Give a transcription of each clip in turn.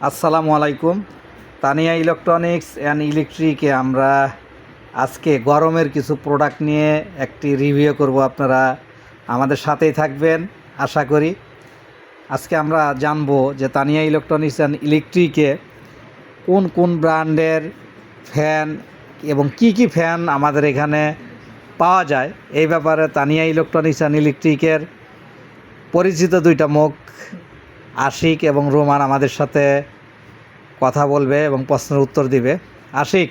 আসসালামু আলাইকুম। Tania electronics and ইলেকট্রিকে আমরা আজকে গরমের কিছু প্রোডাক্ট নিয়ে একটি রিভিউ করব। আপনারা আমাদের সাথেই থাকবেন আশা করি। আজকে আমরা জানবো যে তানিয়া ইলেকট্রনিক্স অ্যান্ড ইলেকট্রিকে কোন কোন ব্র্যান্ডের ফ্যান এবং কি কি ফ্যান আমাদের এখানে পাওয়া যায়। এই ব্যাপারে তানিয়া ইলেকট্রনিক্স অ্যান্ড ইলেকট্রিকের পরিচিত দুইটা মুখ আশিক এবং রোমান আমাদের সাথে কথা বলবে এবং প্রশ্নের উত্তর দিবে। আশিক,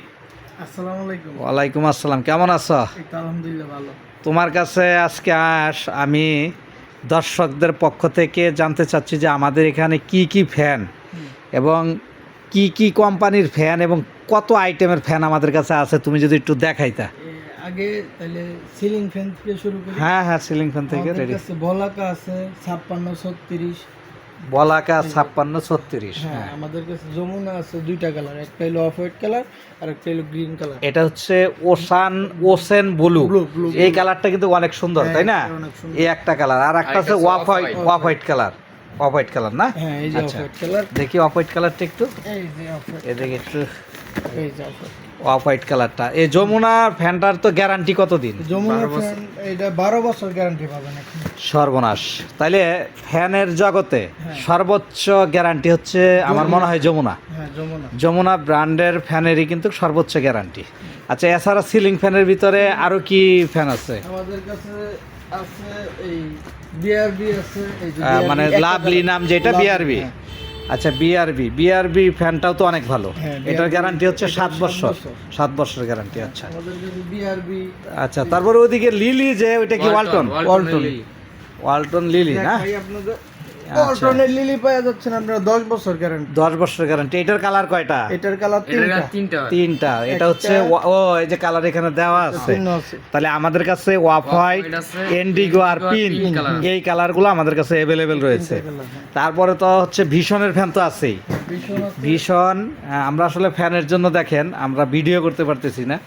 আসসালামু আলাইকুম। ওয়ালাইকুম আসসালাম, কেমন আছো? আলহামদুলিল্লাহ ভালো। তোমার কাছে আজকে আমি দর্শকদের পক্ষ থেকে জানতে চাচ্ছি যে আমাদের এখানে কি কি ফ্যান এবং কি কি কোম্পানির ফ্যান এবং কত আইটেমের ফ্যান আমাদের কাছে আছে, তুমি যদি একটু দেখাইতা। আগে তাহলে সিলিং ফ্যান থেকে শুরু করি। হ্যাঁ হ্যাঁ, সিলিং ফ্যান থেকে রেডি। বলাকা আছে 56-36। বলাকা 56-36। হ্যাঁ, আমাদের কাছে যমুনা আছে দুইটা কালার, একটা হলো অফ হোয়াইট কালার আর একটা হলো গ্রিন কালার। এটা হচ্ছে ওশেন ব্লু। এই কালারটা কিন্তু অনেক সুন্দর, তাই না? এই একটা কালার, আর একটা আছে off white colour. Off white colour না? হ্যাঁ, এই যে অফ হোয়াইট কালার। দেখি অফ হোয়াইট কালারটা একটু, এই যে অফ হোয়াইট, এদিকে একটু। এই যে অফ হোয়াইট, অফ হোয়াইট কালারটা। এই যমুনা ফ্যানটার তো গ্যারান্টি কতদিন? যমুনা ফ্যান এটা 12 বছর গ্যারান্টি পাবেন এখন। সর্বনাশ! তাইলে ফ্যানের জগতে সর্বোচ্চ গ্যারান্টি হচ্ছে আমার মনে হয় যমুনা। হ্যাঁ, যমুনা ব্র্যান্ডের ফ্যানেরই কিন্তু সর্বোচ্চ গ্যারান্টি। আচ্ছা, এছাড়া সিলিং ফ্যানের ভিতরে আরো কি ফ্যান আছে? আমাদের কাছে আছে এই বিআরবি আছে, এই যে মানে লাভলি নাম যেটা, বিআরবি। আচ্ছা, বিআরবি ফ্যানটাও তো অনেক ভালো। এটার গ্যারান্টি হচ্ছে 7 বছর। 7 বছর গ্যারান্টি। আচ্ছা আমাদের কাছে বিআরবি। আচ্ছা, তারপরে ওইদিকে লিলি, যে ওইটা কি ওয়ালটন লিলি না? ভাই আপনাদের ওয়ালটনের লিলি পাওয়া যাচ্ছে না, আপনারা 10 বছর গ্যারান্টি। 10 বছর গ্যারান্টি। এটার কালার কয়টা? এটার কালার তিনটা। এটা হচ্ছে এই যে কালার এখানে দেওয়া আছে। তাহলে আমাদের কাছে অফ হোয়াইট, ইন্ডিগো আর পিঙ্ক, এই কালারগুলো আমাদের কাছে অ্যাভেলেবেল রয়েছে। তারপরে তো হচ্ছে ভীষণের ফ্যান তো আছেই। ভীষণ আমরা আসলে ফ্যানের জন্য দেখেন আমরা ভিডিও করতে পারতেছি না,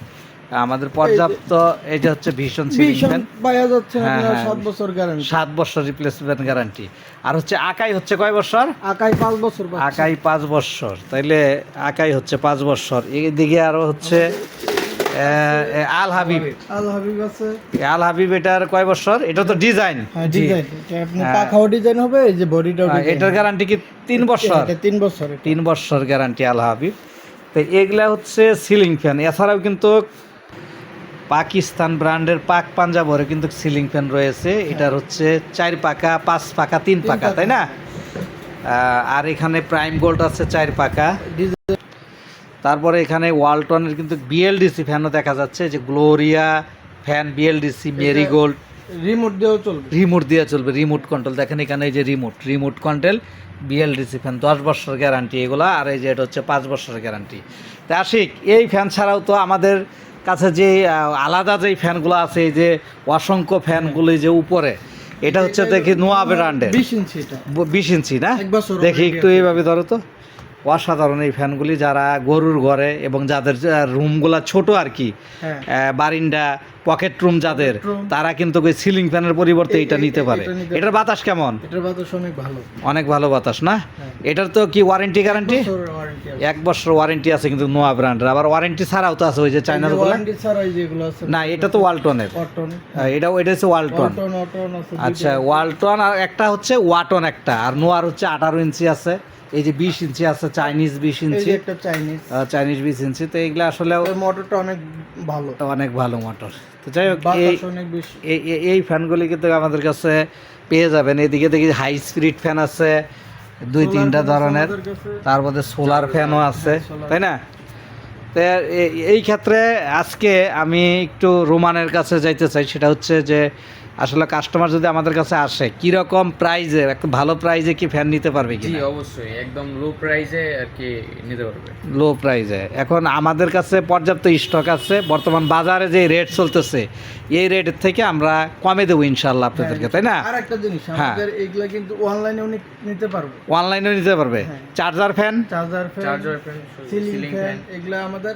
আমাদের পর্যাপ্ত। এটা হচ্ছে ভীষণ সিলিং ফ্যান পাওয়া যাচ্ছে না, 7 বছর গ্যারান্টি। 7 বছর রিপ্লেসমেন্ট গ্যারান্টি। আর হচ্ছে আকাই হচ্ছে কয় বছর? আকাই 5 বছর। আকাই 5 বছর। তাইলে আকাই হচ্ছে 5 বছর। এইদিকে আরো হচ্ছে আল হাবিব আছে। আল হাবিব, এটার কয় বছর? এটা তো ডিজাইন। হ্যাঁ, ডিজাইন। এটা আপনি পাখাও ডিজাইন হবে, এই যে বডিটাও ডিজাইন। এটার গ্যারান্টি কি 3 বছর? এটা 3 বছর। 3 বছর গ্যারান্টি আল হাবিব। তো এগুলা হচ্ছে সিলিং ফ্যান। এছাড়াও কিন্তু পাকিস্তান ব্র্যান্ডের পাক পাঞ্জাবরে কিন্তু সিলিং ফ্যান রয়েছে। এটার হচ্ছে 4 পাকা, 5 পাকা, 3 পাকা, তাই না? আর এখানে প্রাইম গোল্ড আছে 4 পাকা। তারপরে এখানে ওয়ালটনের কিন্তু বিএলডিসি ফ্যানও দেখা যাচ্ছে, যে Gloria fan, BLDC, marigold. Remote দিয়েও চলবে। রিমোট দিয়ে চলবে, রিমোট কন্ট্রোল। দেখেন এখানে এই যে রিমোট কন্ট্রোল বিএলডিসি ফ্যান, 10 বছর গ্যারান্টি এগুলা। আর এই যে এটা হচ্ছে 5 বছর গ্যারান্টি। তা আশিক, এই ফ্যান ছাড়াও তো আমাদের কাছে যে আলাদা যেই ফ্যানগুলো আছে, এই যে অসংখ্য ফ্যানগুলি যে উপরে, এটা হচ্ছে দেখি নোয়া ব্র্যান্ডের 20 ইঞ্চি। এটা 20 ইঞ্চি না? 1 বছর। দেখি একটু এইভাবে ধরো তো। অসাধারণ এই ফ্যানগুলি। যারা গরুর ঘরে এবং যাদের রুমগুলা ছোট আর কি, বারিন্দা, পকেট রুম যাদের, তারা কিন্তু ওই সিলিং ফ্যানের পরিবর্তে এটা নিতে পারে। এটার বাতাস কেমন? এটার বাতাস অনেক ভালো। অনেক ভালো বাতাস না? এটার তো কি ওয়ারেন্টি গ্যারান্টি? 1 বছর ওয়ারেন্টি আছে কিন্তু নোয়া ব্র্যান্ডের। আবার ওয়ারেন্টি ছাড়াও তো আছে ওই যে চাইনার গুলো। ওয়ারেন্টি ছাড়াই যেগুলো আছে না, এটা তো ওয়ালটনের। এটা হচ্ছে ওয়ালটন। আচ্ছা, ওয়ালটন। আর একটা হচ্ছে ওয়াটন একটা, আর নোয়ার হচ্ছে 18 ইঞ্চি আছে। এই যে 20 ইঞ্চি আছে, চাইনিজ 20 ইঞ্চি, একটা চাইনিজ 20 ইঞ্চি। তো এইগুলো আসলে মোটরটা অনেক ভালো মোটর। তো যাই হোক, এই ফ্যানগুলি কিন্তু আমাদের কাছে পেয়ে যাবেন। এদিকে দেখি হাই স্পিড ফ্যান আছে 2-3টা ধরনের, তার মধ্যে সোলার ফ্যানও আছে, তাই না? তো এই ক্ষেত্রে আজকে আমি একটু রোমানের কাছে যাইতে চাই। সেটা হচ্ছে যে আসলে কাস্টমার যদি আমাদের কাছে আসে, কিরকম প্রাইজে, একটু ভালো প্রাইজে কি ফ্যান নিতে পারবে কি? জি অবশ্যই, একদম লো প্রাইজে আর কি নিতে পারবে। লো প্রাইজে এখন আমাদের কাছে পর্যাপ্ত স্টক আছে। বর্তমান বাজারে যে রেট চলতেছে, এই রেটের থেকে আমরা কমে দেবো ইনশাআল্লাহ আপনাদেরকে, তাই না? আর একটা জিনিস, আমাদের এগুলা কিন্তু অনলাইনেও নিতে পারবে। অনলাইনেও নিতে পারবে। চার্জার ফ্যান, সিলিং ফ্যান, এগুলা আমাদের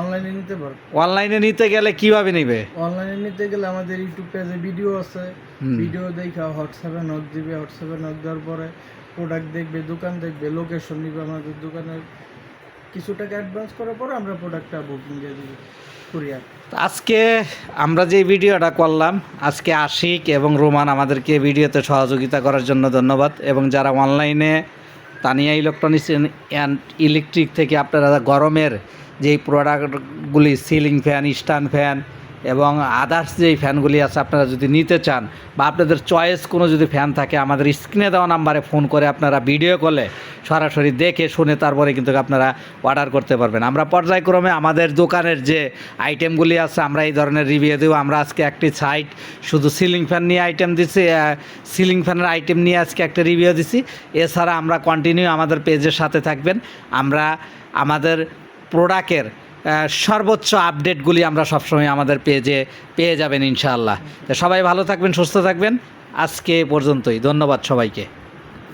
অনলাইনে নিতে পারবে। অনলাইনে নিতে গেলে কিভাবে নেবে? অনলাইনে নিতে গেলে আমাদের ইউটিউব পেজে ভিডিও আছে, ভিডিও দেখা হোয়াটসঅ্যাপে নক দিবে। হোয়াটসঅ্যাপে নক দেওয়ার পরে প্রোডাক্ট দেখবে, দোকান দেখবে, লোকেশন নিবে আমাদের দোকানের, কিছু টাকা অ্যাডভান্স করার পর আমরা প্রোডাক্টটা বুকিং দিয়ে দিব কুরিয়ার। আজকে আমরা যে ভিডিওটা করলাম, আজকে আশিক এবং রোমান আমাদেরকে ভিডিওতে সহযোগিতা করার জন্য ধন্যবাদ। এবং যারা অনলাইনে তানিয়া ইলেকট্রনিক্স অ্যান্ড ইলেকট্রিক থেকে আপনারা গরমের যেই প্রোডাক্টগুলি সিলিং ফ্যান, স্ট্যান্ড ফ্যান এবং আদার্স যেই ফ্যানগুলি আছে আপনারা যদি নিতে চান বা আপনাদের চয়েস কোনো যদি ফ্যান থাকে, আমাদের স্ক্রিনে দেওয়া নাম্বারে ফোন করে আপনারা ভিডিও কলে সরাসরি দেখে শুনে তারপরে কিন্তু আপনারা অর্ডার করতে পারবেন। আমরা পর্যায়ক্রমে আমাদের দোকানের যে আইটেমগুলি আছে আমরা এই ধরনের রিভিউ দেবো। আমরা আজকে একটি সাইট শুধু সিলিং ফ্যান নিয়ে আইটেম দিচ্ছি, সিলিং ফ্যানের আইটেম নিয়ে আজকে একটা রিভিউ দিছি। এছাড়া আমরা কন্টিনিউ আমাদের পেজের সাথে থাকবেন। আমরা আমাদের প্রোডাক্টের সর্বোচ্চ আপডেটগুলি আমরা সবসময় আমাদের পেজে পেয়ে যাবেন ইনশাআল্লাহ। তো সবাই ভালো থাকবেন, সুস্থ থাকবেন। আজকে এ পর্যন্তই, ধন্যবাদ সবাইকে।